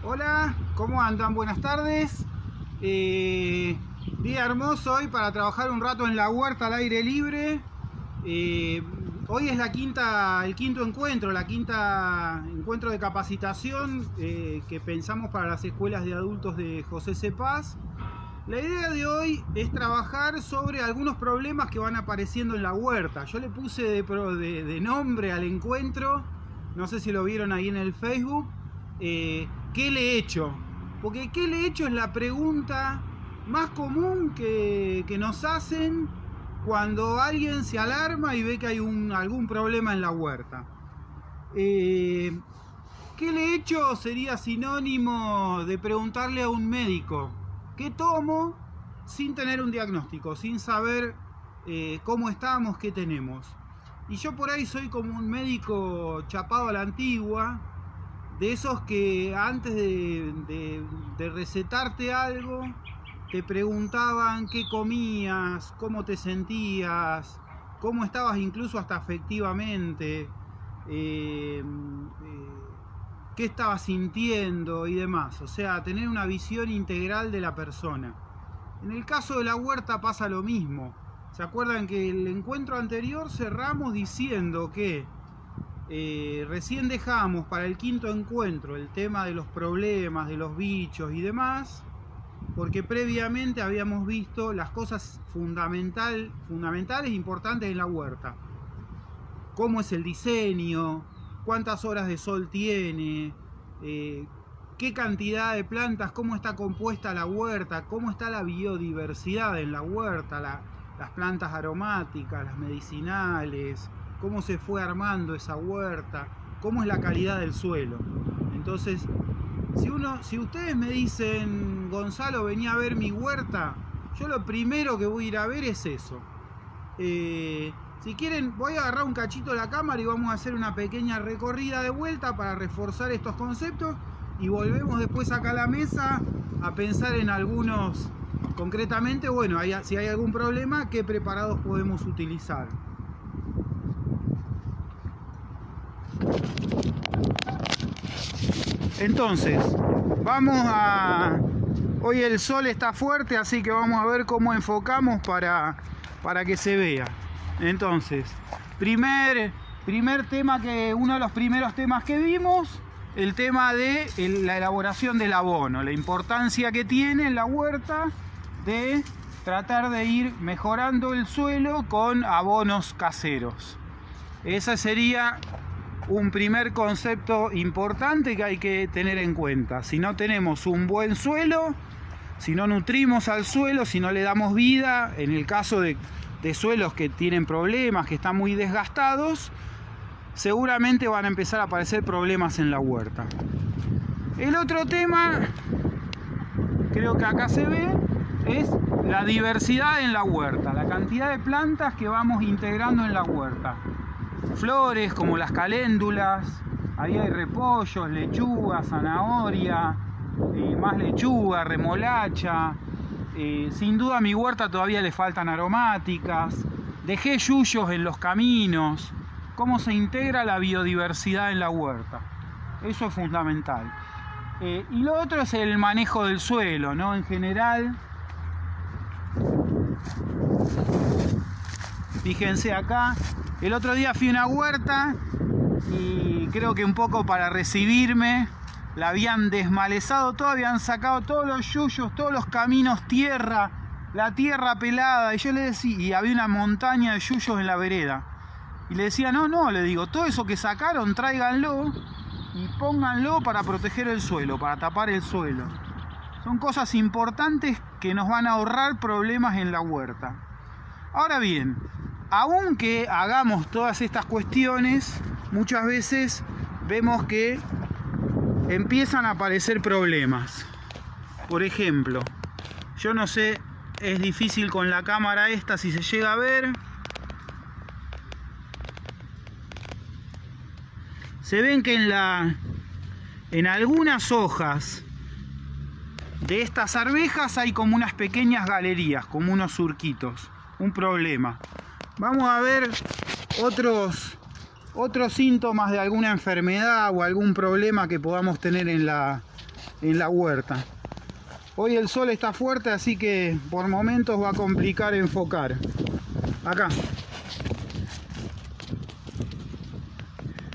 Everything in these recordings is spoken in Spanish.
Hola, ¿cómo andan? Buenas tardes. Día hermoso hoy para trabajar un rato en la huerta al aire libre. Hoy es el quinto encuentro, encuentro de capacitación que pensamos para las escuelas de adultos de José C. Paz. La idea de hoy es trabajar sobre algunos problemas que van apareciendo en la huerta. Yo le puse de nombre al encuentro, no sé si lo vieron ahí en el Facebook, ¿qué le he hecho? Porque ¿qué le he hecho? Es la pregunta más común que nos hacen cuando alguien se alarma y ve que hay algún problema en la huerta. ¿Qué le he hecho? Sería sinónimo de preguntarle a un médico ¿qué tomo? Sin tener un diagnóstico, sin saber cómo estamos, qué tenemos. Y yo por ahí soy como un médico chapado a la antigua, de esos que antes de recetarte algo, te preguntaban qué comías, cómo te sentías, cómo estabas incluso hasta afectivamente, qué estabas sintiendo y demás. O sea, tener una visión integral de la persona. En el caso de la huerta pasa lo mismo. ¿Se acuerdan que el encuentro anterior cerramos diciendo que recién dejamos para el quinto encuentro el tema de los problemas, de los bichos y demás, porque previamente habíamos visto las cosas fundamentales e importantes en la huerta? Cómo es el diseño, cuántas horas de sol tiene, qué cantidad de plantas, cómo está compuesta la huerta, cómo está la biodiversidad en la huerta, las plantas aromáticas, las medicinales, cómo se fue armando esa huerta, cómo es la calidad del suelo. Entonces, si ustedes me dicen, Gonzalo, vení a ver mi huerta, yo lo primero que voy a ir a ver es eso. Si quieren, voy a agarrar un cachito de la cámara y vamos a hacer una pequeña recorrida de vuelta para reforzar estos conceptos y volvemos después acá a la mesa a pensar en algunos, concretamente, bueno, si hay algún problema, qué preparados podemos utilizar. Entonces, hoy el sol está fuerte, así que vamos a ver cómo enfocamos para que se vea. Entonces, primer tema, uno de los primeros temas que vimos, el tema de la elaboración del abono, la importancia que tiene en la huerta de tratar de ir mejorando el suelo con abonos caseros. Ese sería un primer concepto importante que hay que tener en cuenta. Si no tenemos un buen suelo, si no nutrimos al suelo, si no le damos vida, en el caso de suelos que tienen problemas, que están muy desgastados, seguramente van a empezar a aparecer problemas en la huerta. El otro tema, creo que acá se ve, es la diversidad en la huerta, la cantidad de plantas que vamos integrando en la huerta. Flores como las caléndulas, ahí hay repollos, lechuga, zanahoria, más lechuga, remolacha. Sin duda a mi huerta todavía le faltan aromáticas. Dejé yuyos en los caminos. Cómo se integra la biodiversidad en la huerta. Eso es fundamental. Y lo otro es el manejo del suelo, ¿no? En general, fíjense acá, el otro día fui a una huerta y creo que un poco para recibirme la habían desmalezado todo, habían sacado todos los yuyos, todos los caminos, tierra, la tierra pelada, y yo le decía, y había una montaña de yuyos en la vereda, y le decía, no, le digo, todo eso que sacaron, tráiganlo y pónganlo para proteger el suelo, para tapar el suelo. Son cosas importantes que nos van a ahorrar problemas en la huerta. Ahora bien, aunque hagamos todas estas cuestiones, muchas veces vemos que empiezan a aparecer problemas. Por ejemplo, yo no sé, es difícil con la cámara esta si se llega a ver. Se ven que en algunas hojas de estas arvejas hay como unas pequeñas galerías, como unos surquitos. Un problema. Vamos a ver otros síntomas de alguna enfermedad o algún problema que podamos tener en la en la huerta. Hoy el sol está fuerte, así que por momentos va a complicar enfocar. Acá.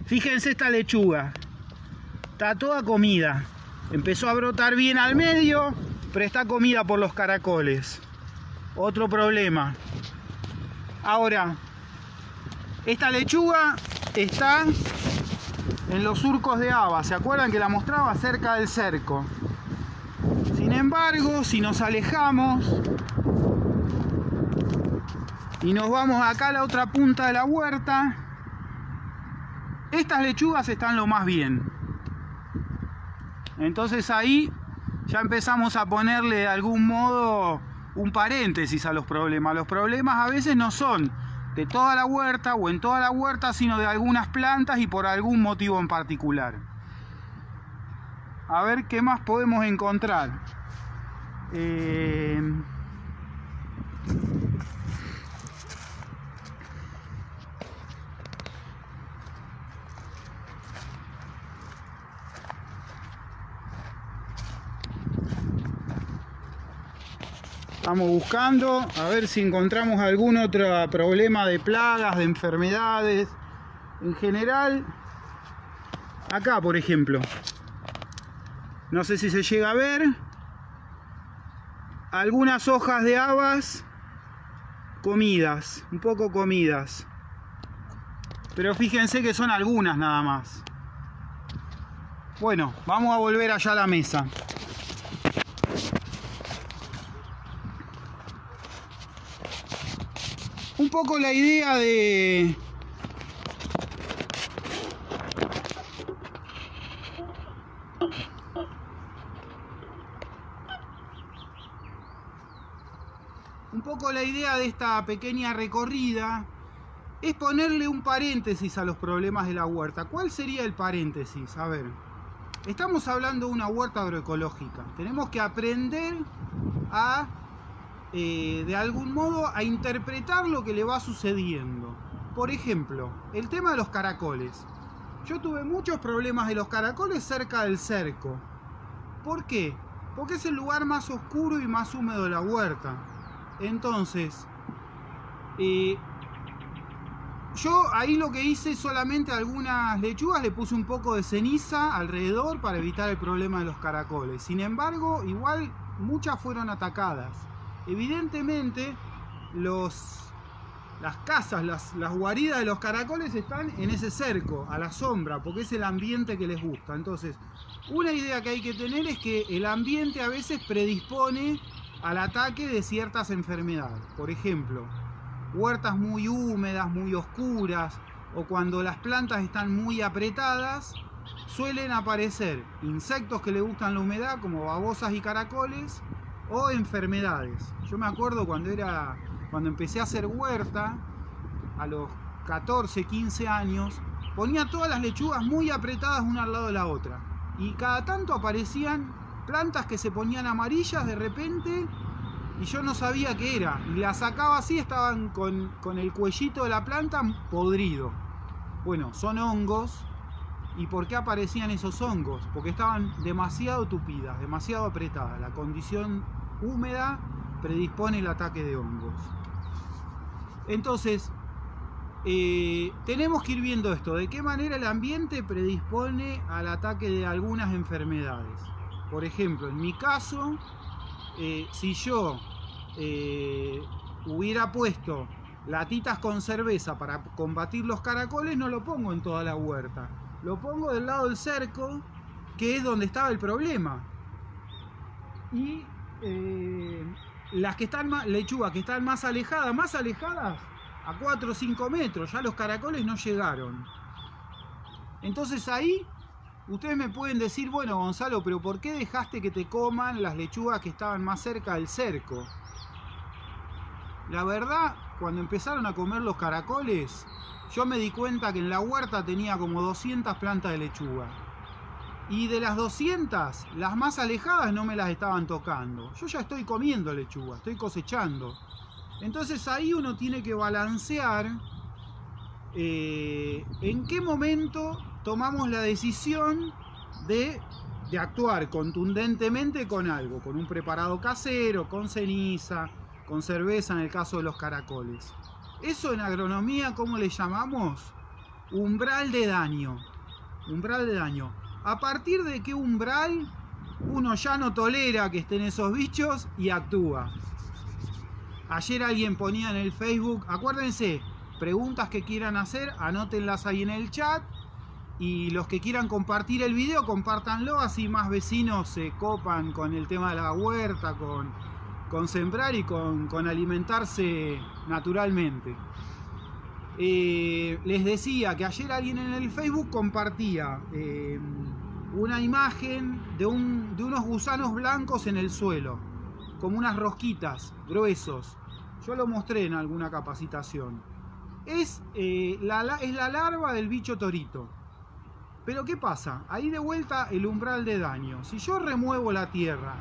Fíjense esta lechuga. Está toda comida. Empezó a brotar bien al medio, pero está comida por los caracoles. Otro problema. Ahora, esta lechuga está en los surcos de haba. ¿Se acuerdan que la mostraba cerca del cerco? Sin embargo, si nos alejamos y nos vamos acá a la otra punta de la huerta, estas lechugas están lo más bien. Entonces ahí ya empezamos a ponerle de algún modo un paréntesis a los problemas. Los problemas a veces no son de toda la huerta o en toda la huerta, sino de algunas plantas y por algún motivo en particular. A ver qué más podemos encontrar. Estamos buscando a ver si encontramos algún otro problema de plagas, de enfermedades. En general, acá por ejemplo, no sé si se llega a ver, algunas hojas de habas comidas, un poco comidas. Pero fíjense que son algunas nada más. Bueno, vamos a volver allá a la mesa. Un poco la idea de esta pequeña recorrida es ponerle un paréntesis a los problemas de la huerta. ¿Cuál sería el paréntesis? A ver, estamos hablando de una huerta agroecológica. Tenemos que aprender a de algún modo a interpretar lo que le va sucediendo. Por ejemplo, el tema de los caracoles. Yo tuve muchos problemas de los caracoles cerca del cerco. ¿Por qué? Porque es el lugar más oscuro y más húmedo de la huerta. Entonces, yo ahí lo que hice solamente a algunas lechugas le puse un poco de ceniza alrededor para evitar el problema de los caracoles. Sin embargo, igual muchas fueron atacadas. Evidentemente las casas, las guaridas de los caracoles están en ese cerco, a la sombra, porque es el ambiente que les gusta. Entonces, una idea que hay que tener es que el ambiente a veces predispone al ataque de ciertas enfermedades. Por ejemplo, huertas muy húmedas, muy oscuras, o cuando las plantas están muy apretadas, suelen aparecer insectos que les gustan la humedad, como babosas y caracoles, o enfermedades. Yo me acuerdo cuando empecé a hacer huerta, a los 14, 15 años, ponía todas las lechugas muy apretadas una al lado de la otra. Y cada tanto aparecían plantas que se ponían amarillas de repente y yo no sabía qué era. Y las sacaba así, estaban con el cuellito de la planta podrido. Bueno, son hongos. ¿Y por qué aparecían esos hongos? Porque estaban demasiado tupidas, demasiado apretadas. La condición húmeda predispone el ataque de hongos. Entonces, tenemos que ir viendo esto, de qué manera el ambiente predispone al ataque de algunas enfermedades. Por ejemplo, en mi caso, si yo hubiera puesto latitas con cerveza para combatir los caracoles, no lo pongo en toda la huerta. Lo pongo del lado del cerco, que es donde estaba el problema. Y las que están lechugas que están más alejadas a 4 o 5 metros, ya los caracoles no llegaron. Entonces ahí ustedes me pueden decir, bueno, Gonzalo, pero ¿por qué dejaste que te coman las lechugas que estaban más cerca del cerco? La verdad, cuando empezaron a comer los caracoles, yo me di cuenta que en la huerta tenía como 200 plantas de lechuga. Y de las 200, las más alejadas no me las estaban tocando. Yo ya estoy comiendo lechuga, estoy cosechando. Entonces ahí uno tiene que balancear en qué momento tomamos la decisión de de actuar contundentemente con algo, con un preparado casero, con ceniza, con cerveza en el caso de los caracoles. Eso en agronomía, ¿cómo le llamamos? Umbral de daño. Umbral de daño. ¿A partir de qué umbral uno ya no tolera que estén esos bichos y actúa? Ayer alguien ponía en el Facebook, acuérdense, preguntas que quieran hacer, anótenlas ahí en el chat. Y los que quieran compartir el video, compártanlo, así más vecinos se copan con el tema de la huerta, con sembrar y con alimentarse naturalmente. Les decía que ayer alguien en el Facebook compartía una imagen de unos gusanos blancos en el suelo, como unas rosquitas, gruesos. Yo lo mostré en alguna capacitación. Es la larva del bicho torito. Pero ¿qué pasa? Ahí de vuelta el umbral de daño. Si yo remuevo la tierra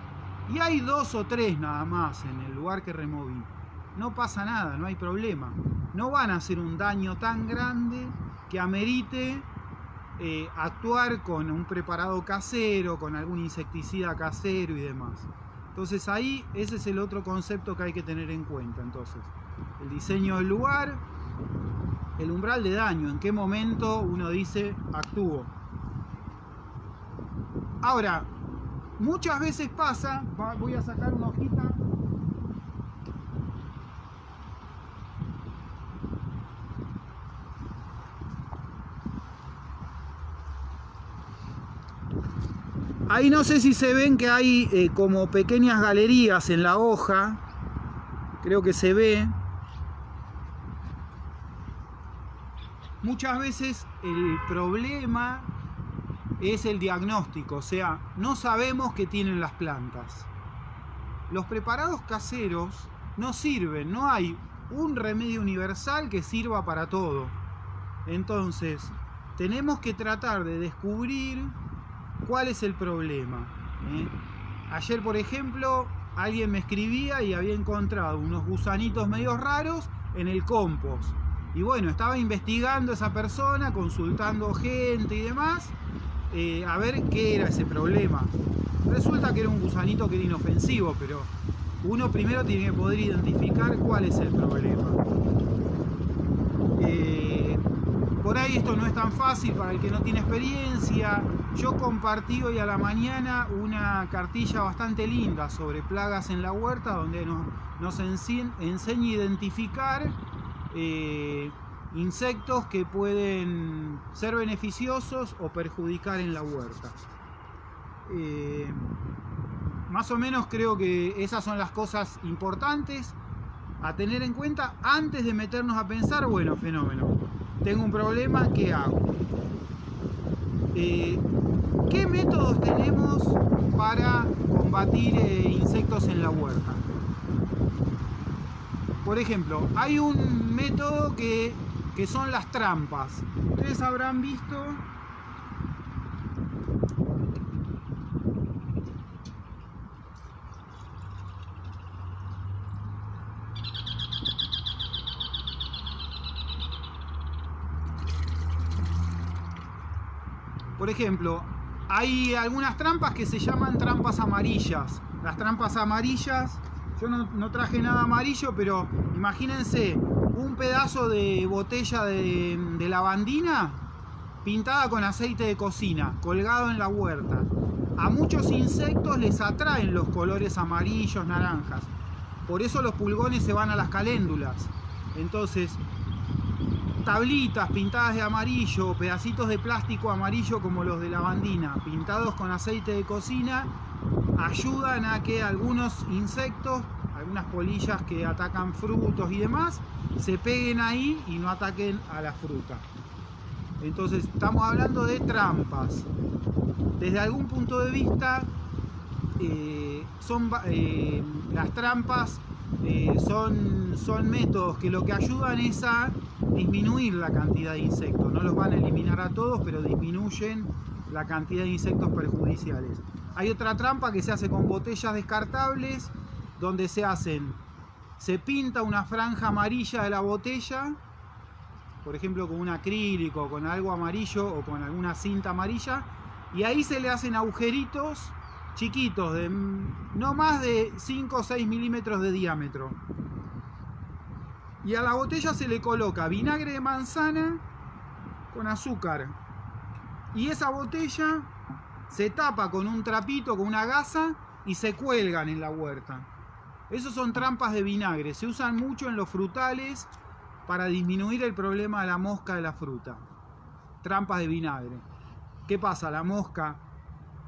y hay 2 o 3 nada más en el lugar que removí, no pasa nada, no hay problema. No van a hacer un daño tan grande que amerite actuar con un preparado casero, con algún insecticida casero y demás. Entonces ahí ese es el otro concepto que hay que tener en cuenta. Entonces, el diseño del lugar, el umbral de daño, en qué momento uno dice actúo. Ahora, muchas veces pasa, voy a sacar una hojita. Ahí no sé si se ven que hay como pequeñas galerías en la hoja, creo que se ve. Muchas veces el problema es el diagnóstico, o sea, no sabemos qué tienen las plantas. Los preparados caseros no sirven, no hay un remedio universal que sirva para todo. Entonces, tenemos que tratar de descubrir cuál es el problema. Ayer, por ejemplo, alguien me escribía y había encontrado unos gusanitos medio raros en el compost. Y bueno, estaba investigando esa persona, consultando gente y demás, a ver qué era ese problema. Resulta que era un gusanito que era inofensivo, pero uno primero tiene que poder identificar cuál es el problema. Por ahí esto no es tan fácil para el que no tiene experiencia. Yo compartí hoy a la mañana una cartilla bastante linda sobre plagas en la huerta, donde nos enseña a identificar insectos que pueden ser beneficiosos o perjudicar en la huerta. Más o menos creo que esas son las cosas importantes a tener en cuenta antes de meternos a pensar, bueno, fenómeno, tengo un problema, ¿qué hago? ¿Qué métodos tenemos para combatir insectos en la huerta? Por ejemplo, hay un método que son las trampas. Ustedes habrán visto hay algunas trampas que se llaman trampas amarillas. Las trampas amarillas, yo no traje nada amarillo, pero imagínense un pedazo de botella de lavandina pintada con aceite de cocina, colgado en la huerta. A muchos insectos les atraen los colores amarillos, naranjas. Por eso los pulgones se van a las caléndulas. Entonces, tablitas pintadas de amarillo, pedacitos de plástico amarillo como los de lavandina, pintados con aceite de cocina, ayudan a que algunos insectos, algunas polillas que atacan frutos y demás, se peguen ahí y no ataquen a la fruta. Entonces estamos hablando de trampas. Desde algún punto de vista, las trampas son métodos que lo que ayudan es a disminuir la cantidad de insectos. No los van a eliminar a todos, pero disminuyen la cantidad de insectos perjudiciales. Hay otra trampa que se hace con botellas descartables, donde se pinta una franja amarilla de la botella, por ejemplo con un acrílico, con algo amarillo o con alguna cinta amarilla, y ahí se le hacen agujeritos chiquitos, de no más de 5 o 6 milímetros de diámetro. Y a la botella se le coloca vinagre de manzana con azúcar. Y esa botella se tapa con un trapito, con una gasa, y se cuelgan en la huerta. Esos son trampas de vinagre. Se usan mucho en los frutales para disminuir el problema de la mosca de la fruta. Trampas de vinagre. ¿Qué pasa? La mosca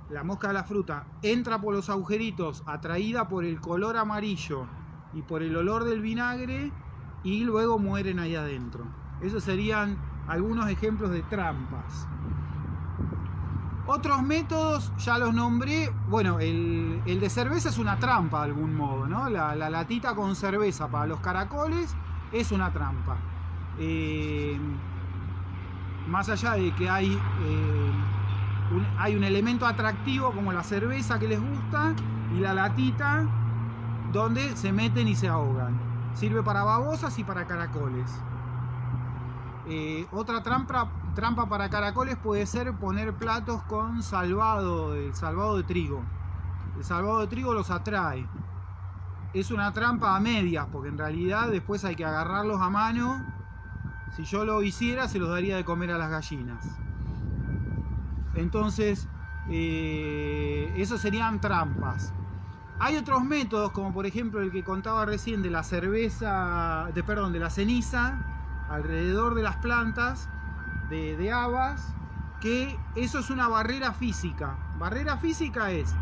de la fruta entra por los agujeritos, atraída por el color amarillo y por el olor del vinagre, y luego mueren ahí adentro. Esos serían algunos ejemplos de trampas. Otros métodos, ya los nombré. Bueno, el de cerveza es una trampa de algún modo, ¿no? La latita con cerveza para los caracoles es una trampa. Más allá de que hay un elemento atractivo como la cerveza que les gusta, y la latita donde se meten y se ahogan. Sirve para babosas y para caracoles. Otra trampa para caracoles puede ser poner platos con salvado de trigo. El salvado de trigo los atrae. Es una trampa a medias, porque en realidad después hay que agarrarlos a mano. Si yo lo hiciera, se los daría de comer a las gallinas. Entonces, esos serían trampas. Hay otros métodos, como por ejemplo el que contaba recién de la de la ceniza alrededor de las plantas de habas, que eso es una barrera física. Barrera física es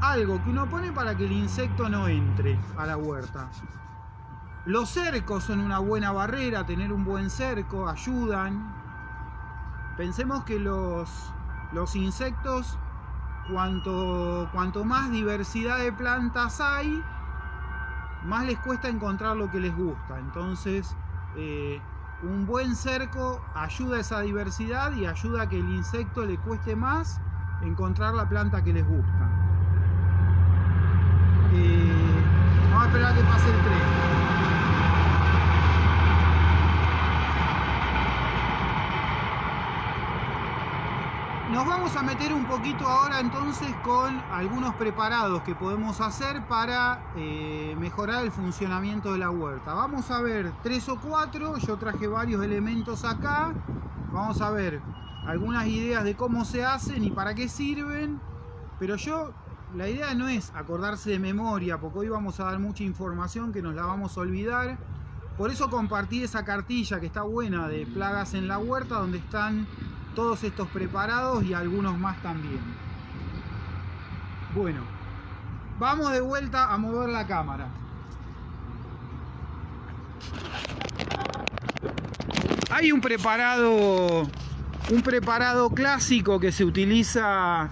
algo que uno pone para que el insecto no entre a la huerta. Los cercos son una buena barrera, tener un buen cerco ayudan. Pensemos que los insectos, cuanto más diversidad de plantas hay, más les cuesta encontrar lo que les gusta. Entonces, un buen cerco ayuda a esa diversidad y ayuda a que el insecto le cueste más encontrar la planta que les gusta. Vamos a esperar a que pase el tren. Nos vamos a meter un poquito ahora entonces con algunos preparados que podemos hacer para mejorar el funcionamiento de la huerta. Vamos a ver 3 o 4, yo traje varios elementos acá. Vamos a ver algunas ideas de cómo se hacen y para qué sirven. Pero la idea no es acordarse de memoria, porque hoy vamos a dar mucha información que nos la vamos a olvidar. Por eso compartí esa cartilla que está buena de plagas en la huerta, donde están todos estos preparados y algunos más también. Bueno, vamos de vuelta a mover la cámara. Hay un preparado clásico que se utiliza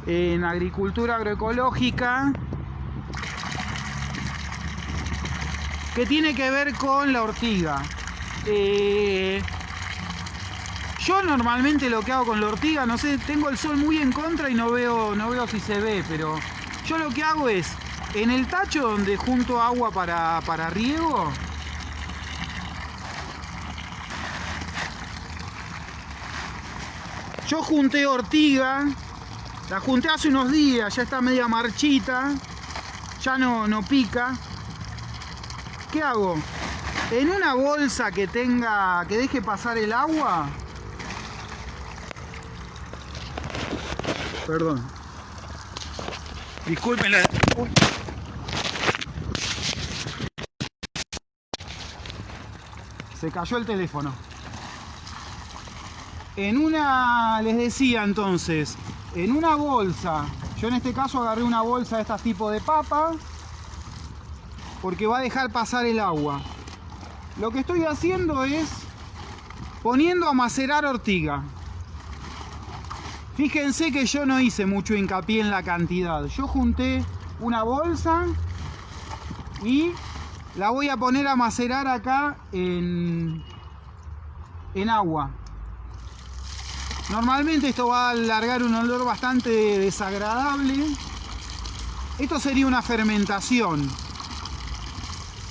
en agricultura agroecológica, que tiene que ver con la ortiga. Yo normalmente lo que hago con la ortiga, no sé, tengo el sol muy en contra y no veo si se ve, pero yo lo que hago es, en el tacho donde junto agua para riego, yo junté ortiga, la junté hace unos días, ya está media marchita, ya no pica. ¿Qué hago? En una bolsa que deje pasar el agua. Perdón. Disculpen la... Se cayó el teléfono. Les decía entonces, en una bolsa, yo en este caso agarré una bolsa de estas tipo de papa, porque va a dejar pasar el agua. Lo que estoy haciendo es poniendo a macerar ortiga. Fíjense que yo no hice mucho hincapié en la cantidad. Yo junté una bolsa y la voy a poner a macerar acá en agua. Normalmente esto va a largar un olor bastante desagradable. Esto sería una fermentación.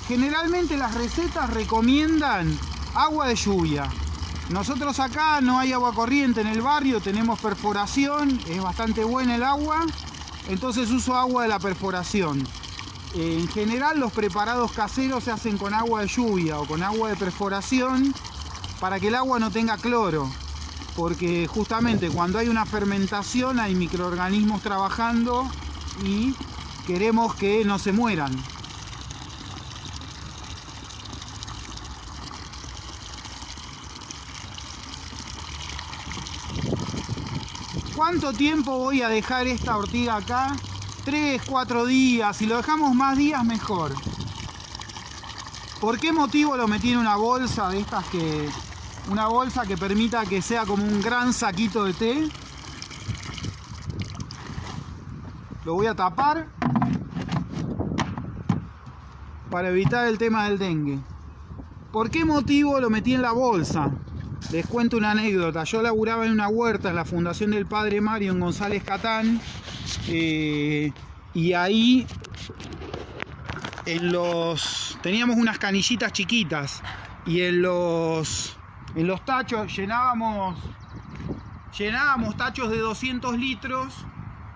Generalmente las recetas recomiendan agua de lluvia. Nosotros acá no hay agua corriente en el barrio, tenemos perforación, es bastante buena el agua, entonces uso agua de la perforación. En general los preparados caseros se hacen con agua de lluvia o con agua de perforación para que el agua no tenga cloro, porque justamente cuando hay una fermentación hay microorganismos trabajando y queremos que no se mueran. ¿Cuánto tiempo voy a dejar esta ortiga acá? 3, 4 días. Si lo dejamos más días, mejor. ¿Por qué motivo lo metí en una bolsa de estas que... una bolsa que permita que sea como un gran saquito de té? Lo voy a tapar para evitar el tema del dengue. ¿Por qué motivo lo metí en la bolsa? Les cuento una anécdota. Yo laburaba en una huerta en la Fundación del Padre Mario en González Catán, y ahí teníamos unas canillitas chiquitas y en los tachos llenábamos tachos de 200 litros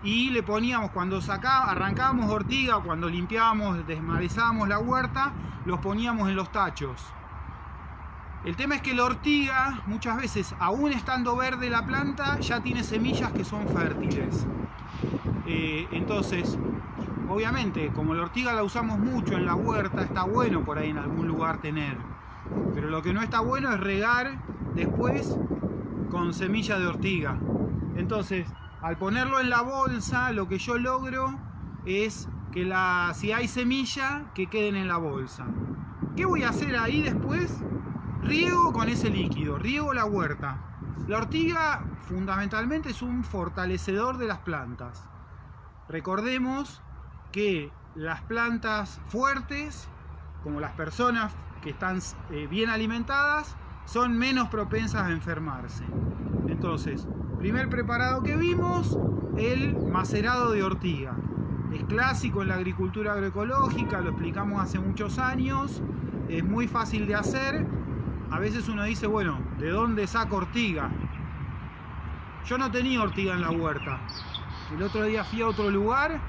y le poníamos, cuando arrancábamos ortiga, cuando limpiábamos, desmalezábamos la huerta, los poníamos en los tachos. El tema es que la ortiga, muchas veces, aún estando verde la planta, ya tiene semillas que son fértiles. Entonces, obviamente, como la ortiga la usamos mucho en la huerta, está bueno por ahí en algún lugar tener. Pero lo que no está bueno es regar después con semilla de ortiga. Entonces, al ponerlo en la bolsa, lo que yo logro es que si hay semilla, que queden en la bolsa. ¿Qué voy a hacer ahí después? Riego con ese líquido, riego la huerta. La ortiga fundamentalmente es un fortalecedor de las plantas. Recordemos que las plantas fuertes, como las personas que están bien alimentadas, son menos propensas a enfermarse. Entonces, primer preparado que vimos, el macerado de ortiga. Es clásico en la agricultura agroecológica, lo explicamos hace muchos años, es muy fácil de hacer. A veces uno dice, bueno, ¿de dónde saco ortiga? Yo no tenía ortiga en la huerta. El otro día fui a otro lugar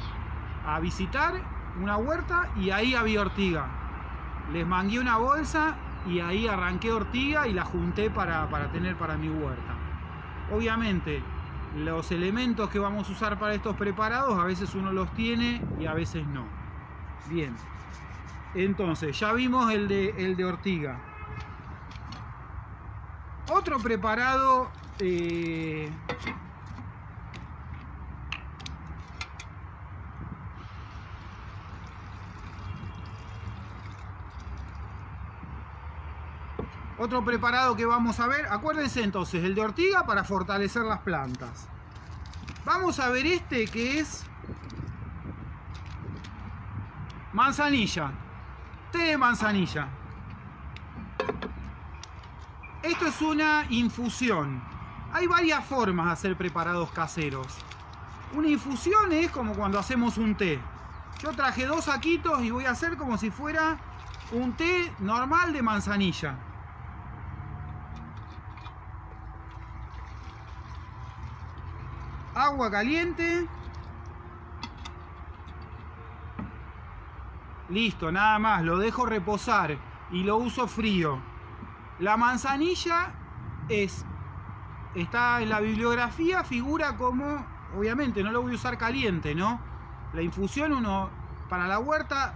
a visitar una huerta y ahí había ortiga. Les mangué una bolsa y ahí arranqué ortiga y la junté para tener para mi huerta. Obviamente, los elementos que vamos a usar para estos preparados, a veces uno los tiene y a veces no. Bien. Entonces, ya vimos el de ortiga. Otro preparado que vamos a ver, acuérdense entonces, el de ortiga para fortalecer las plantas. Vamos a ver este que es manzanilla, té de manzanilla. Esto es una infusión. Hay varias formas de hacer preparados caseros. Una infusión es como cuando hacemos un té. Yo traje 2 saquitos y voy a hacer como si fuera un té normal de manzanilla. Agua caliente. Listo, nada más. Lo dejo reposar y lo uso frío. La manzanilla está en la bibliografía, figura como, obviamente no lo voy a usar caliente, ¿no? La infusión uno para la huerta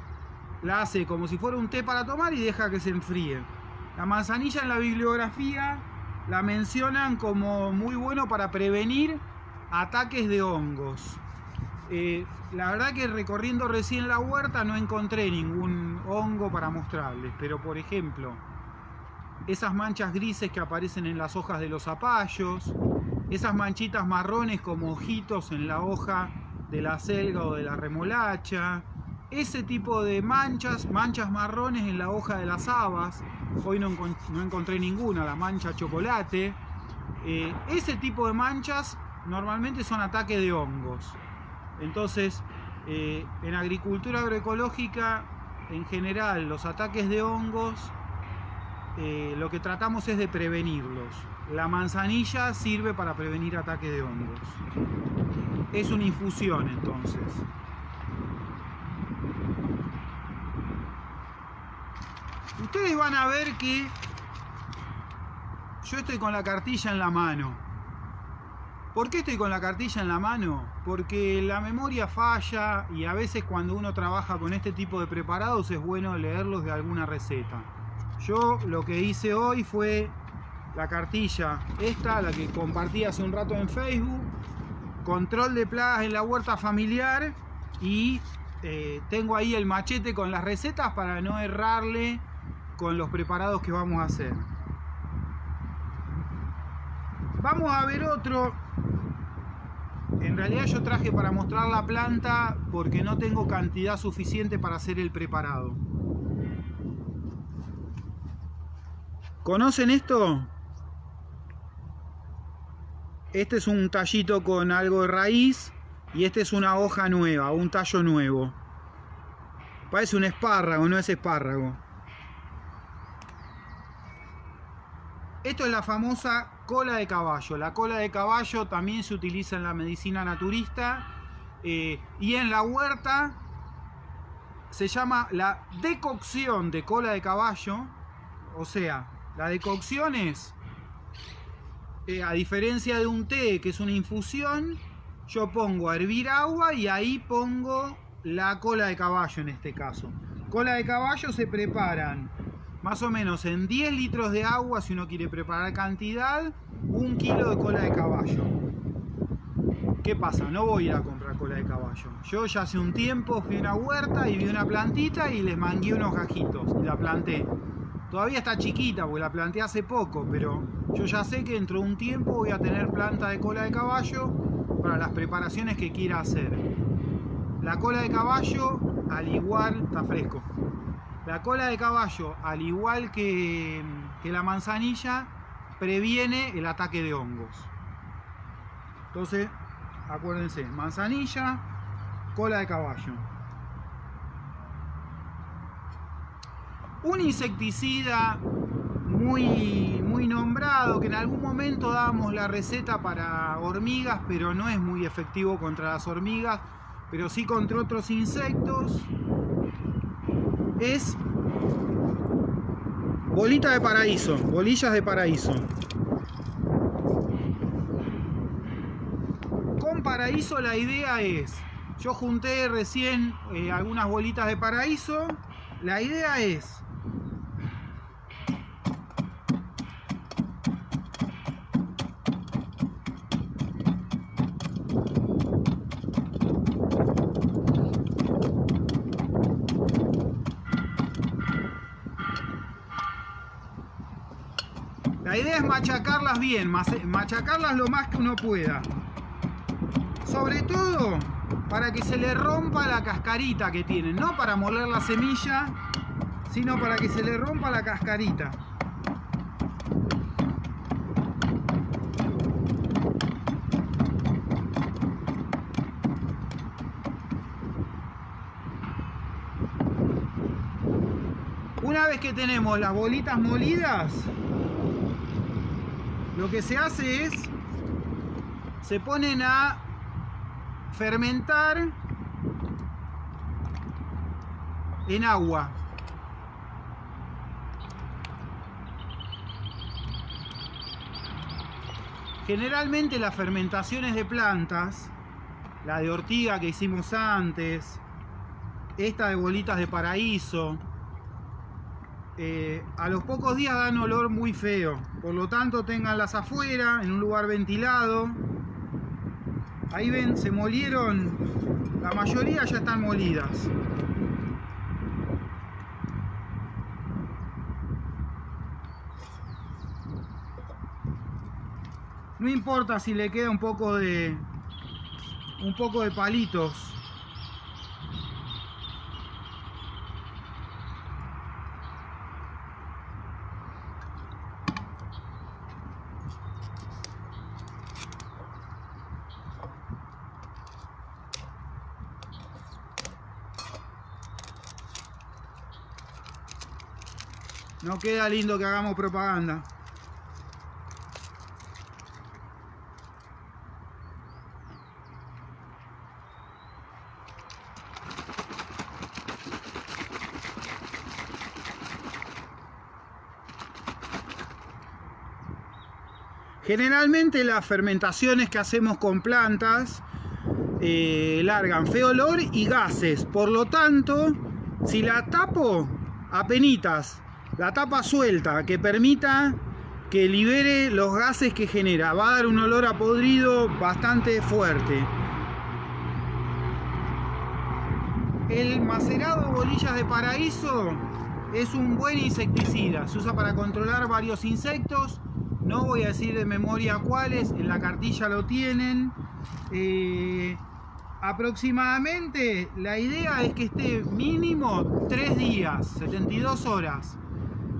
la hace como si fuera un té para tomar y deja que se enfríe. La manzanilla en la bibliografía la mencionan como muy bueno para prevenir ataques de hongos. La verdad que recorriendo recién la huerta no encontré ningún hongo para mostrarles, pero por ejemplo, esas manchas grises que aparecen en las hojas de los zapallos, esas manchitas marrones como ojitos en la hoja de la selga o de la remolacha, ese tipo de manchas marrones en la hoja de las habas, hoy no encontré ninguna, la mancha chocolate, ese tipo de manchas normalmente son ataques de hongos. Entonces, en agricultura agroecológica, en general, los ataques de hongos lo que tratamos es de prevenirlos. La manzanilla sirve para prevenir ataque de hongos. Es una infusión entonces. Ustedes van a ver que yo estoy con la cartilla en la mano. ¿Por qué estoy con la cartilla en la mano? Porque la memoria falla y a veces cuando uno trabaja con este tipo de preparados es bueno leerlos de alguna receta. Yo lo que hice hoy fue la cartilla esta, la que compartí hace un rato en Facebook, control de plagas en la huerta familiar, y tengo ahí el machete con las recetas para no errarle con los preparados que vamos a hacer. Vamos a ver otro. En realidad yo traje para mostrar la planta porque no tengo cantidad suficiente para hacer el preparado. ¿Conocen esto? Este es un tallito con algo de raíz y este es una hoja nueva, un tallo nuevo. Parece un espárrago, no es espárrago. Esto es la famosa cola de caballo. La cola de caballo también se utiliza en la medicina naturista y en la huerta se llama la decocción de cola de caballo. O sea, la decocción es, a diferencia de un té que es una infusión, yo pongo a hervir agua y ahí pongo la cola de caballo en este caso. Cola de caballo se preparan más o menos en 10 litros de agua, si uno quiere preparar cantidad, 1 kilo de cola de caballo. ¿Qué pasa? No voy a ir a comprar cola de caballo. Yo ya hace un tiempo fui a una huerta y vi una plantita y les mangué unos gajitos y la planté. Todavía está chiquita porque la planté hace poco, pero yo ya sé que dentro de un tiempo voy a tener planta de cola de caballo para las preparaciones que quiera hacer. La cola de caballo, al igual, está fresco. La cola de caballo, al igual que la manzanilla, previene el ataque de hongos. Entonces, acuérdense, manzanilla, cola de caballo. Un insecticida muy nombrado, que en algún momento dábamos la receta para hormigas, pero no es muy efectivo contra las hormigas, pero sí contra otros insectos, es bolita de paraíso, bolillas de paraíso. Con paraíso la idea es, yo junté recién algunas bolitas de paraíso, la idea es machacarlas bien, machacarlas lo más que uno pueda. Sobre todo para que se le rompa la cascarita que tienen, no para moler la semilla, sino para que se le rompa la cascarita. Una vez que tenemos las bolitas molidas, lo que se hace es, se ponen a fermentar en agua. Generalmente las fermentaciones de plantas, la de ortiga que hicimos antes, esta de bolitas de paraíso, a los pocos días dan olor muy feo, por lo tanto ténganlas afuera, en un lugar ventilado. Ahí ven, se molieron, la mayoría ya están molidas. No importa si le queda un poco de palitos. No queda lindo que hagamos propaganda. Generalmente las fermentaciones que hacemos con plantas largan feo olor y gases. Por lo tanto, si la tapo apenitas, la tapa suelta, que permita que libere los gases que genera, va a dar un olor a podrido bastante fuerte. El macerado de bolillas de paraíso es un buen insecticida. Se usa para controlar varios insectos. No voy a decir de memoria cuáles, en la cartilla lo tienen. Aproximadamente la idea es que esté mínimo 3 días, 72 horas.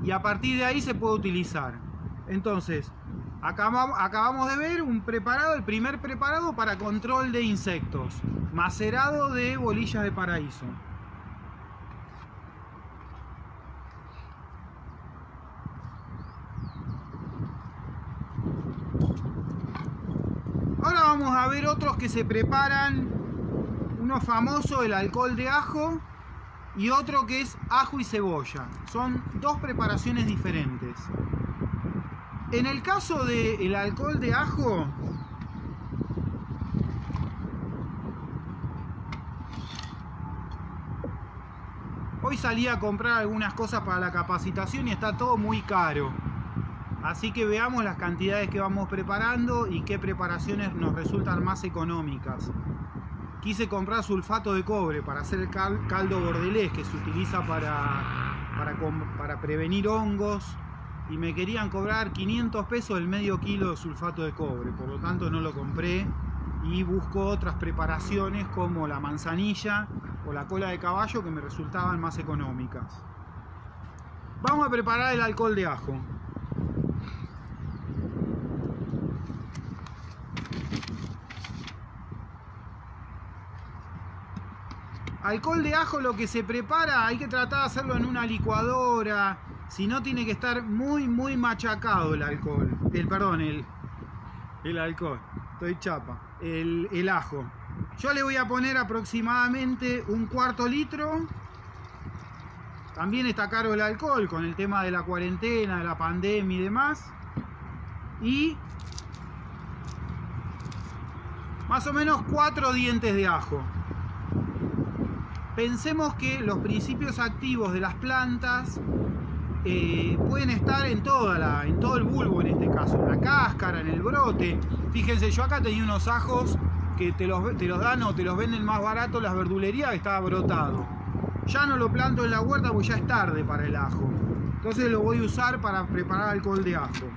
Y a partir de ahí se puede utilizar. Entonces, acabamos de ver un preparado, el primer preparado para control de insectos. Macerado de bolillas de paraíso. Ahora vamos a ver otros que se preparan. Uno famoso, el alcohol de ajo, y otro que es ajo y cebolla. Son dos preparaciones diferentes. En el caso del alcohol de ajo, hoy salí a comprar algunas cosas para la capacitación y está todo muy caro. Así que veamos las cantidades que vamos preparando y qué preparaciones nos resultan más económicas. Quise comprar sulfato de cobre para hacer el caldo bordelés, que se utiliza para prevenir hongos, y me querían cobrar 500 pesos el medio kilo de sulfato de cobre. Por lo tanto no lo compré y busco otras preparaciones como la manzanilla o la cola de caballo que me resultaban más económicas. Vamos a preparar el alcohol de ajo. Alcohol de ajo, lo que se prepara, hay que tratar de hacerlo en una licuadora. Si no, tiene que estar muy machacado el alcohol. El alcohol. Estoy chapa. El ajo. Yo le voy a poner aproximadamente un cuarto litro. También está caro el alcohol con el tema de la cuarentena, de la pandemia y demás. Y más o menos 4 dientes de ajo. Pensemos que los principios activos de las plantas pueden estar en todo el bulbo, en este caso, en la cáscara, en el brote. Fíjense, yo acá tenía unos ajos que te los dan o te los venden más barato las verdulerías, que estaba brotado. Ya no lo planto en la huerta porque ya es tarde para el ajo. Entonces lo voy a usar para preparar alcohol de ajo.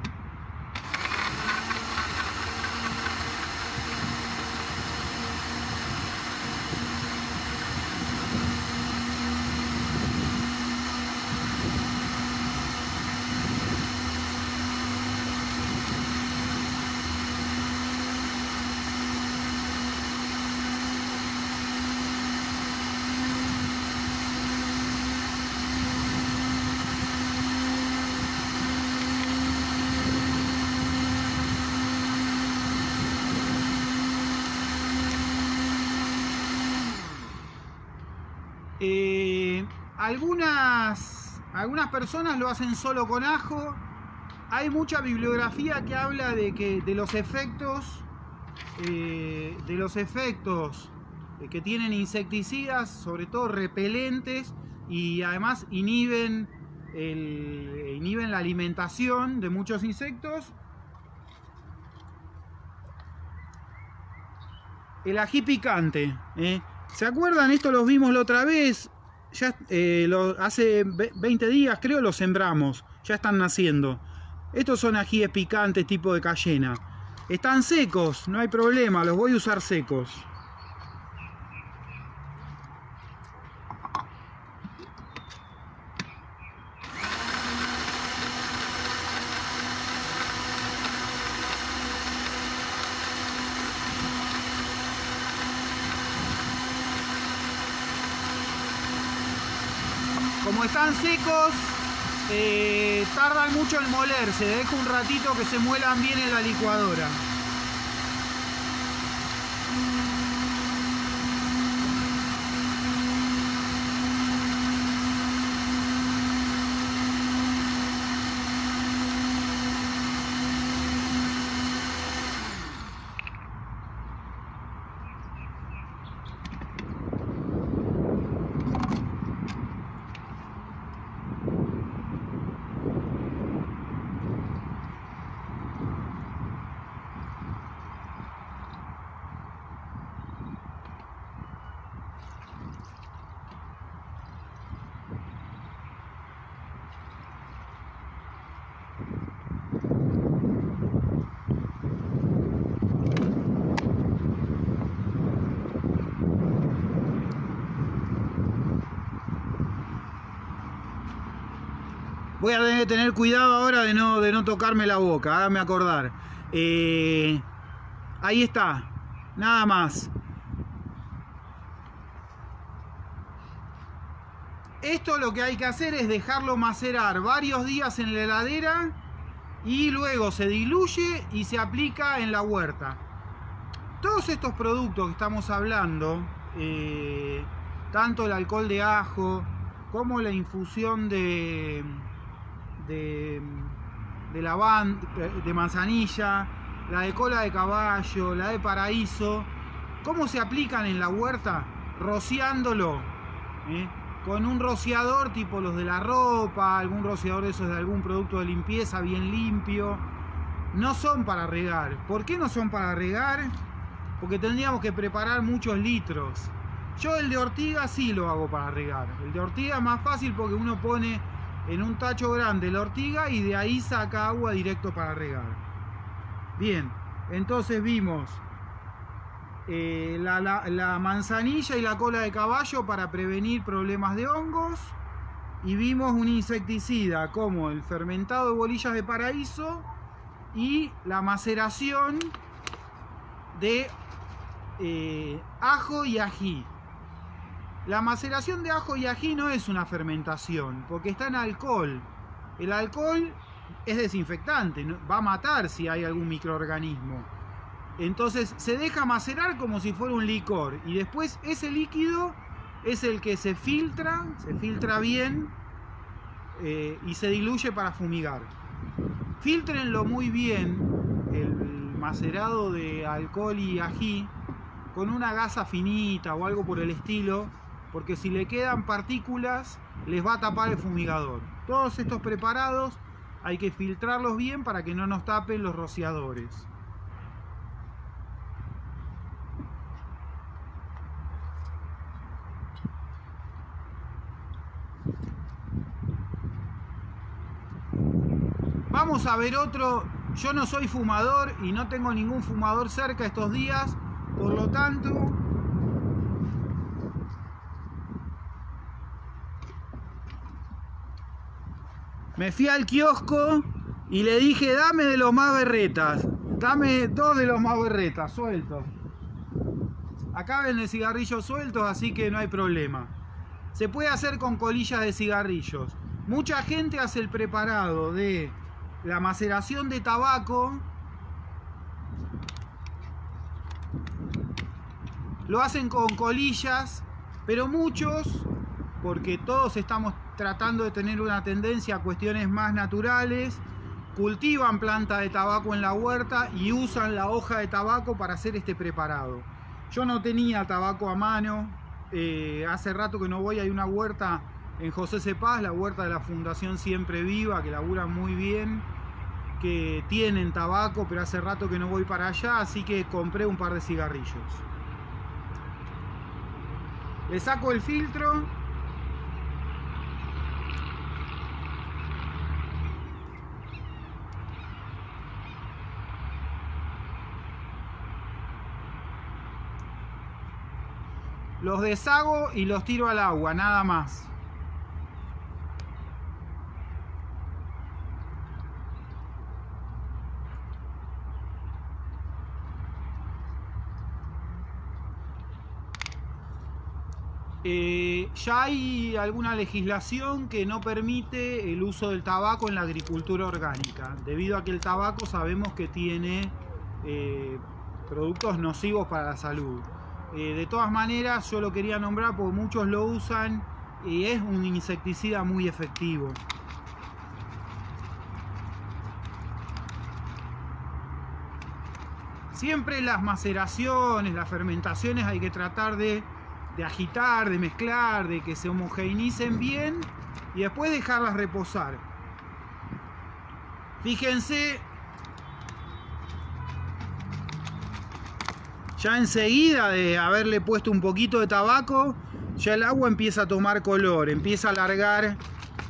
Algunas personas lo hacen solo con ajo. Hay mucha bibliografía que habla de los efectos que tienen insecticidas, sobre todo repelentes, y además inhiben la alimentación de muchos insectos. El ají picante, ¿se acuerdan? Esto los vimos la otra vez. Ya hace 20 días creo los sembramos. Ya están naciendo. Estos son ajíes picantes tipo de cayena. Están secos, no hay problema, los voy a usar secos. Como están secos, tardan mucho en molerse, dejo un ratito que se muelan bien en la licuadora. Voy a tener que tener cuidado ahora de no tocarme la boca, hágame acordar. Ahí está, nada más. Esto lo que hay que hacer es dejarlo macerar varios días en la heladera y luego se diluye y se aplica en la huerta. Todos estos productos que estamos hablando, tanto el alcohol de ajo como la infusión de lavanda, de manzanilla, la de cola de caballo, la de paraíso, ¿cómo se aplican en la huerta? Rociándolo, con un rociador tipo los de la ropa, algún rociador de esos de algún producto de limpieza bien limpio. No son para regar. ¿Por qué no son para regar? Porque tendríamos que preparar muchos litros. Yo el de ortiga sí lo hago para regar. El de ortiga es más fácil porque uno pone en un tacho grande la ortiga y de ahí saca agua directo para regar. Bien, entonces vimos la manzanilla y la cola de caballo para prevenir problemas de hongos, y vimos un insecticida como el fermentado de bolillas de paraíso y la maceración de ajo y ají. La maceración de ajo y ají no es una fermentación, porque está en alcohol. El alcohol es desinfectante, va a matar si hay algún microorganismo. Entonces se deja macerar como si fuera un licor, y después ese líquido es el que se filtra bien y se diluye para fumigar. Fíltrenlo muy bien, el macerado de alcohol y ají, con una gasa finita o algo por el estilo, porque si le quedan partículas les va a tapar el fumigador. Todos estos preparados hay que filtrarlos bien para que no nos tapen los rociadores. Vamos a ver otro. Yo no soy fumador y no tengo ningún fumador cerca estos días, por lo tanto me fui al kiosco y le dije: dame de los más berretas, dame 2 de los más berretas sueltos. Acá venden cigarrillos sueltos, así que no hay problema. Se puede hacer con colillas de cigarrillos. Mucha gente hace el preparado de la maceración de tabaco, lo hacen con colillas, pero muchos, porque todos estamos tratando de tener una tendencia a cuestiones más naturales, cultivan planta de tabaco en la huerta y usan la hoja de tabaco para hacer este preparado. Yo no tenía tabaco a mano, hace rato que no voy, hay una huerta en José C. Paz, la huerta de la Fundación Siempre Viva, que laburan muy bien, que tienen tabaco, pero hace rato que no voy para allá, así que compré un par de cigarrillos. Le saco el filtro. Los deshago y los tiro al agua, nada más. Ya hay alguna legislación que no permite el uso del tabaco en la agricultura orgánica, debido a que el tabaco sabemos que tiene productos nocivos para la salud. De todas maneras, yo lo quería nombrar porque muchos lo usan y es un insecticida muy efectivo. Siempre las maceraciones, las fermentaciones hay que tratar de agitar, de mezclar, de que se homogeneicen bien y después dejarlas reposar. Fíjense, ya enseguida de haberle puesto un poquito de tabaco, ya el agua empieza a tomar color, empieza a alargar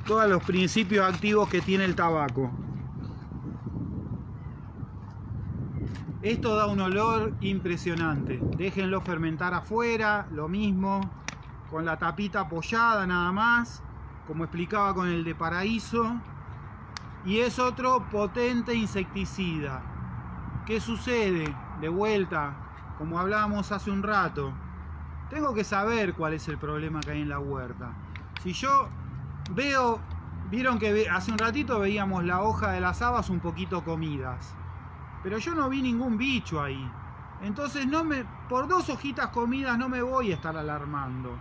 todos los principios activos que tiene el tabaco. Esto da un olor impresionante. Déjenlo fermentar afuera, lo mismo, con la tapita apoyada nada más, como explicaba con el de Paraíso. Y es otro potente insecticida. ¿Qué sucede? De vuelta, como hablábamos hace un rato, tengo que saber cuál es el problema que hay en la huerta. Si yo veo, vieron que hace un ratito veíamos la hoja de las habas un poquito comidas. Pero yo no vi ningún bicho ahí. Entonces por 2 hojitas comidas no me voy a estar alarmando.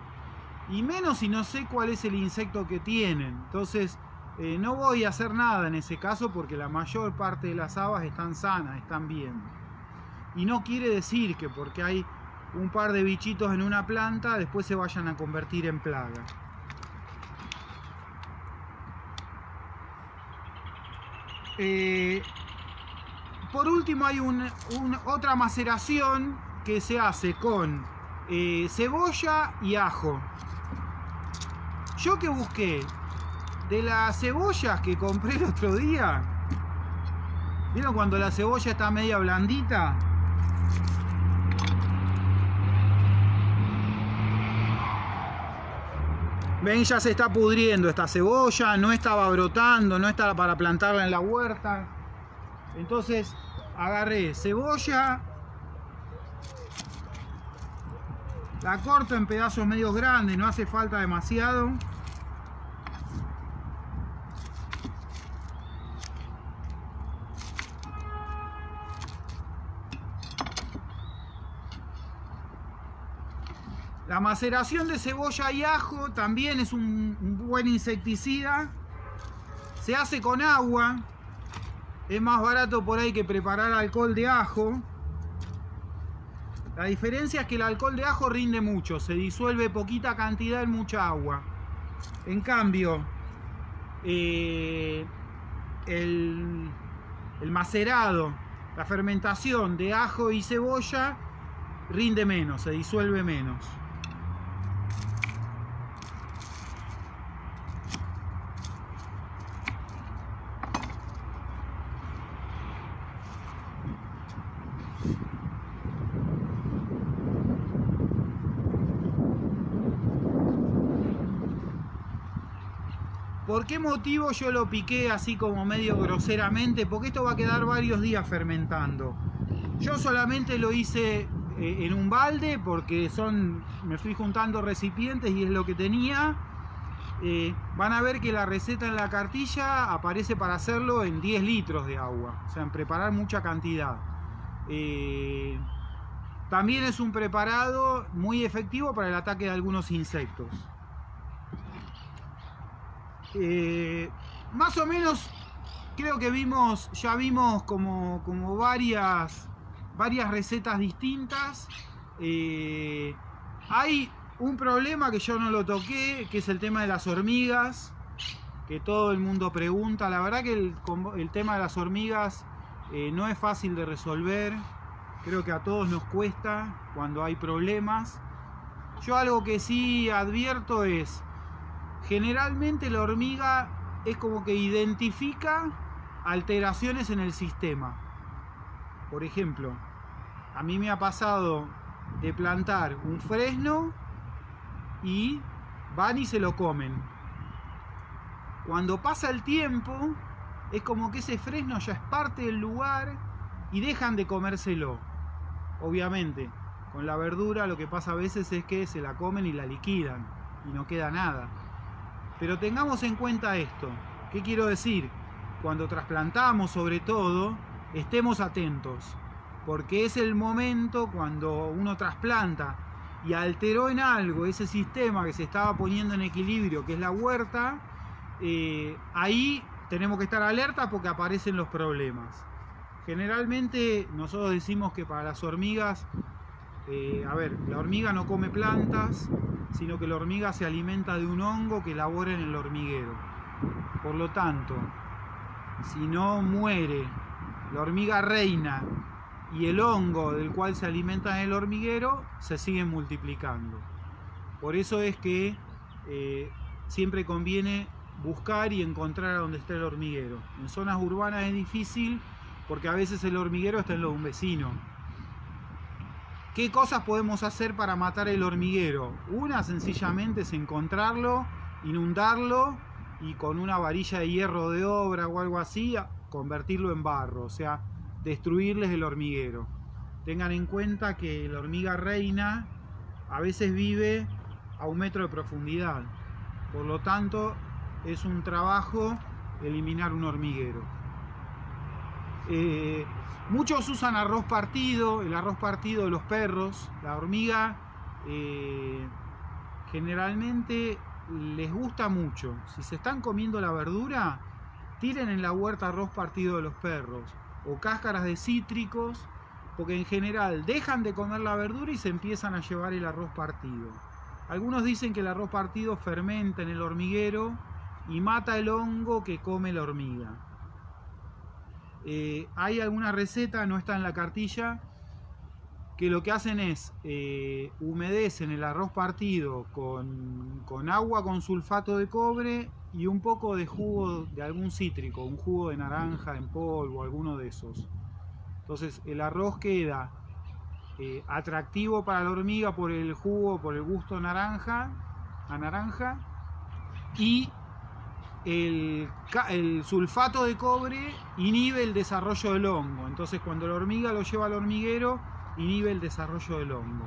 Y menos si no sé cuál es el insecto que tienen. Entonces no voy a hacer nada en ese caso porque la mayor parte de las habas están sanas, están bien. Y no quiere decir que porque hay un par de bichitos en una planta después se vayan a convertir en plaga. Por último hay otra maceración que se hace con cebolla y ajo. Yo que busqué de las cebollas que compré el otro día, ¿vieron cuando la cebolla está media blandita? Ven, ya se está pudriendo esta cebolla, no estaba brotando, no estaba para plantarla en la huerta. Entonces agarré cebolla, la corto en pedazos medios grandes, no hace falta demasiado. La maceración de cebolla y ajo también es un buen insecticida. Se hace con agua. Es más barato por ahí que preparar alcohol de ajo. La diferencia es que el alcohol de ajo rinde mucho, se disuelve poquita cantidad en mucha agua. En cambio, el macerado, la fermentación de ajo y cebolla rinde menos, se disuelve menos. ¿Por qué motivo yo lo piqué así como medio groseramente? Porque esto va a quedar varios días fermentando. Yo solamente lo hice en un balde porque me fui juntando recipientes y es lo que tenía. Van a ver que la receta en la cartilla aparece para hacerlo en 10 litros de agua. O sea, en preparar mucha cantidad. También es un preparado muy efectivo para el ataque de algunos insectos. Más o menos creo que ya vimos como varias recetas distintas. Hay un problema que yo no lo toqué, que es el tema de las hormigas, que todo el mundo pregunta. La verdad que el tema de las hormigas no es fácil de resolver. Creo que a todos nos cuesta cuando hay problemas. Yo algo que sí advierto es, generalmente la hormiga es como que identifica alteraciones en el sistema. Por ejemplo, a mí me ha pasado de plantar un fresno y van y se lo comen. Cuando pasa el tiempo, es como que ese fresno ya es parte del lugar y dejan de comérselo. Obviamente, Con la verdura lo que pasa a veces es que se la comen y la liquidan y no queda nada. Pero tengamos en cuenta esto. ¿Qué quiero decir? Cuando trasplantamos, sobre todo, estemos atentos, porque es el momento cuando uno trasplanta y alteró en algo ese sistema que se estaba poniendo en equilibrio, que es la huerta, ahí tenemos que estar alerta porque aparecen los problemas. Generalmente nosotros decimos que para las hormigas, la hormiga no come plantas, sino que la hormiga se alimenta de un hongo que elabora en el hormiguero. Por lo tanto, si no muere la hormiga reina y el hongo del cual se alimenta en el hormiguero, se siguen multiplicando. Por eso es que siempre conviene buscar y encontrar a donde está el hormiguero. En zonas urbanas es difícil porque a veces el hormiguero está en lo de un vecino. ¿Qué cosas podemos hacer para matar el hormiguero? Una sencillamente es encontrarlo, inundarlo y con una varilla de hierro de obra o algo así, convertirlo en barro, o sea, destruirles el hormiguero. Tengan en cuenta que la hormiga reina a veces vive a 1 metro de profundidad, por lo tanto es un trabajo eliminar un hormiguero. Muchos usan arroz partido, el arroz partido de los perros. La hormiga generalmente les gusta mucho. Si se están comiendo la verdura, tiren en la huerta arroz partido de los perros o cáscaras de cítricos, porque en general dejan de comer la verdura y se empiezan a llevar el arroz partido. Algunos dicen que el arroz partido fermenta en el hormiguero y mata el hongo que come la hormiga. Hay alguna receta, no está en la cartilla, que lo que hacen es humedecen el arroz partido con agua con sulfato de cobre y un poco de jugo de algún cítrico, un jugo de naranja en polvo, alguno de esos. Entonces el arroz queda atractivo para la hormiga por el jugo, por el gusto a naranja, y el sulfato de cobre inhibe el desarrollo del hongo. Entonces cuando la hormiga lo lleva al hormiguero, inhibe el desarrollo del hongo.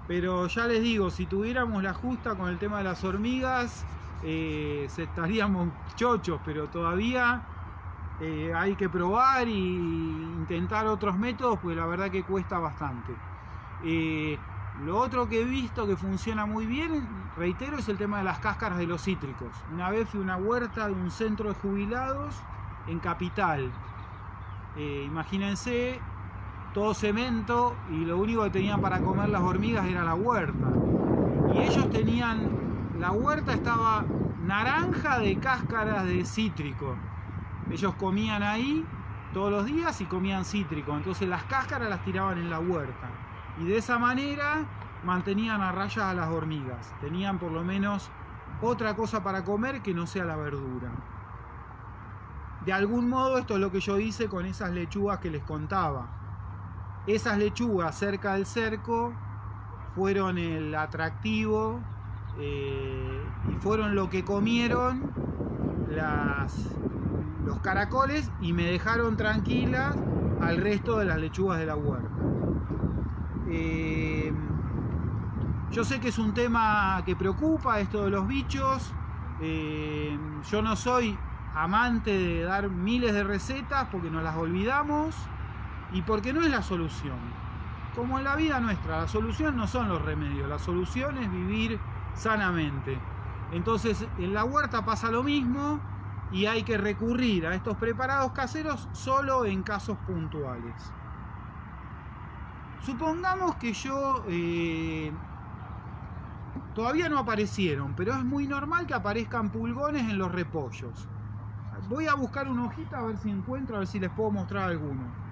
Pero ya les digo, si tuviéramos la justa con el tema de las hormigas, estaríamos chochos, pero todavía hay que probar y intentar otros métodos, porque la verdad que cuesta bastante. Lo otro que he visto que funciona muy bien, reitero, es el tema de las cáscaras de los cítricos. Una vez fui a una huerta de un centro de jubilados en Capital. Imagínense, todo cemento y lo único que tenían para comer las hormigas era la huerta. Y ellos tenían, la huerta estaba naranja de cáscaras de cítrico. Ellos comían ahí todos los días y comían cítrico. Entonces las cáscaras las tiraban en la huerta. Y de esa manera mantenían a raya a las hormigas. Tenían por lo menos otra cosa para comer que no sea la verdura. De algún modo esto es lo que yo hice con esas lechugas que les contaba. Esas lechugas cerca del cerco fueron el atractivo y fueron lo que comieron los caracoles y me dejaron tranquilas al resto de las lechugas de la huerta. Yo sé que es un tema que preocupa esto de los bichos. Yo no soy amante de dar miles de recetas porque nos las olvidamos y porque no es la solución. Como en la vida nuestra, la solución no son los remedios, la solución es vivir sanamente. Entonces en la huerta pasa lo mismo y hay que recurrir a estos preparados caseros solo en casos puntuales. Supongamos que yo todavía no aparecieron, pero es muy normal que aparezcan pulgones en los repollos. Voy a buscar una hojita a ver si encuentro, a ver si les puedo mostrar alguno.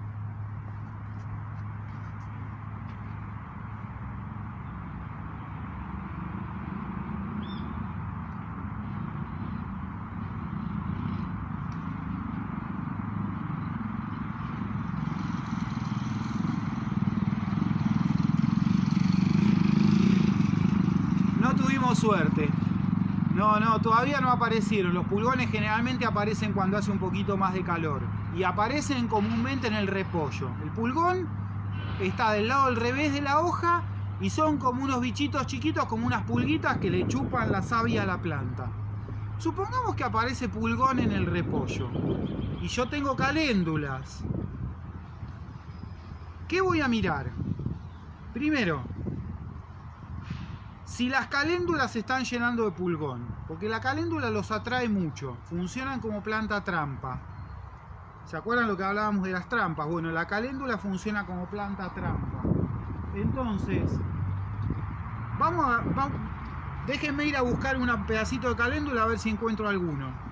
No tuvimos suerte. No, todavía no aparecieron. Los pulgones generalmente aparecen cuando hace un poquito más de calor. Y aparecen comúnmente en el repollo. El pulgón está del lado al revés de la hoja y son como unos bichitos chiquitos, como unas pulguitas que le chupan la savia a la planta. Supongamos que aparece pulgón en el repollo y yo tengo caléndulas. ¿Qué voy a mirar? Primero, si las caléndulas se están llenando de pulgón, porque la caléndula los atrae mucho, funcionan como planta trampa. ¿Se acuerdan lo que hablábamos de las trampas? Bueno, la caléndula funciona como planta trampa. Entonces, déjenme ir a buscar un pedacito de caléndula a ver si encuentro alguno.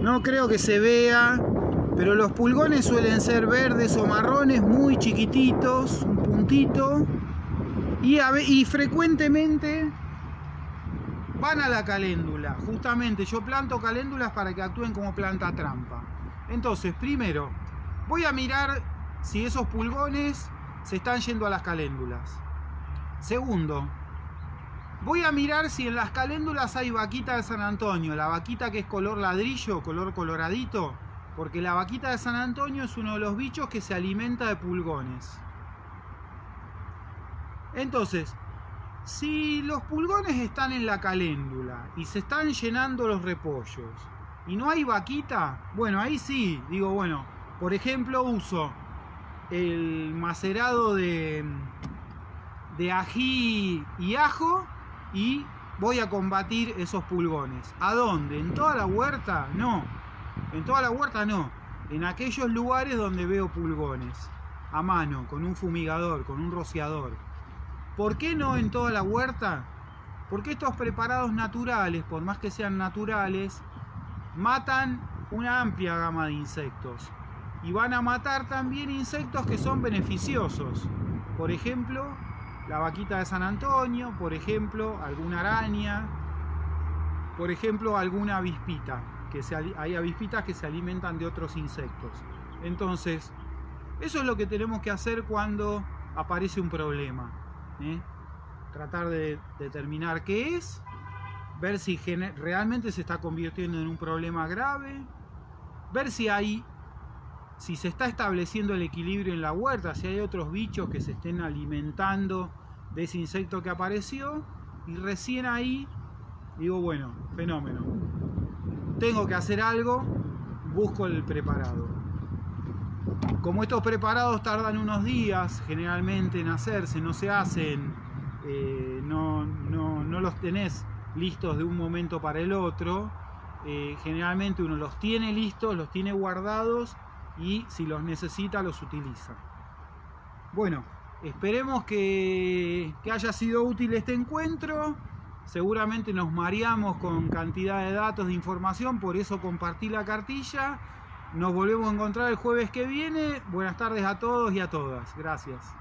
No creo que se vea, pero los pulgones suelen ser verdes o marrones, muy chiquititos, un puntito, y frecuentemente van a la caléndula. Justamente yo planto caléndulas para que actúen como planta trampa. Entonces, primero, voy a mirar si esos pulgones se están yendo a las caléndulas. Segundo, voy a mirar si en las caléndulas hay vaquita de San Antonio, la vaquita que es color ladrillo, color coloradito, porque la vaquita de San Antonio es uno de los bichos que se alimenta de pulgones. Entonces, si los pulgones están en la caléndula y se están llenando los repollos y no hay vaquita, bueno, ahí sí, digo, bueno, por ejemplo uso el macerado de ají y ajo y voy a combatir esos pulgones. ¿A dónde? ¿En toda la huerta? No. En toda la huerta no. En aquellos lugares donde veo pulgones. A mano, con un fumigador, con un rociador. ¿Por qué no en toda la huerta? Porque estos preparados naturales, por más que sean naturales, matan una amplia gama de insectos. Y van a matar también insectos que son beneficiosos. Por ejemplo, la vaquita de San Antonio, por ejemplo, alguna araña, por ejemplo, alguna avispita, hay avispitas que se alimentan de otros insectos. Entonces, eso es lo que tenemos que hacer cuando aparece un problema, tratar de determinar qué es, ver si realmente se está convirtiendo en un problema grave, ver si se está estableciendo el equilibrio en la huerta, si hay otros bichos que se estén alimentando de ese insecto que apareció, y recién ahí digo, bueno, fenómeno, tengo que hacer algo, busco el preparado. Como estos preparados tardan unos días generalmente en hacerse, no se hacen, no los tenés listos de un momento para el otro, generalmente uno los tiene listos, los tiene guardados, y si los necesita los utiliza. Bueno, esperemos que haya sido útil este encuentro. Seguramente nos mareamos con cantidad de datos, de información, por eso compartí la cartilla. Nos volvemos a encontrar el jueves que viene. Buenas tardes a todos y a todas. Gracias.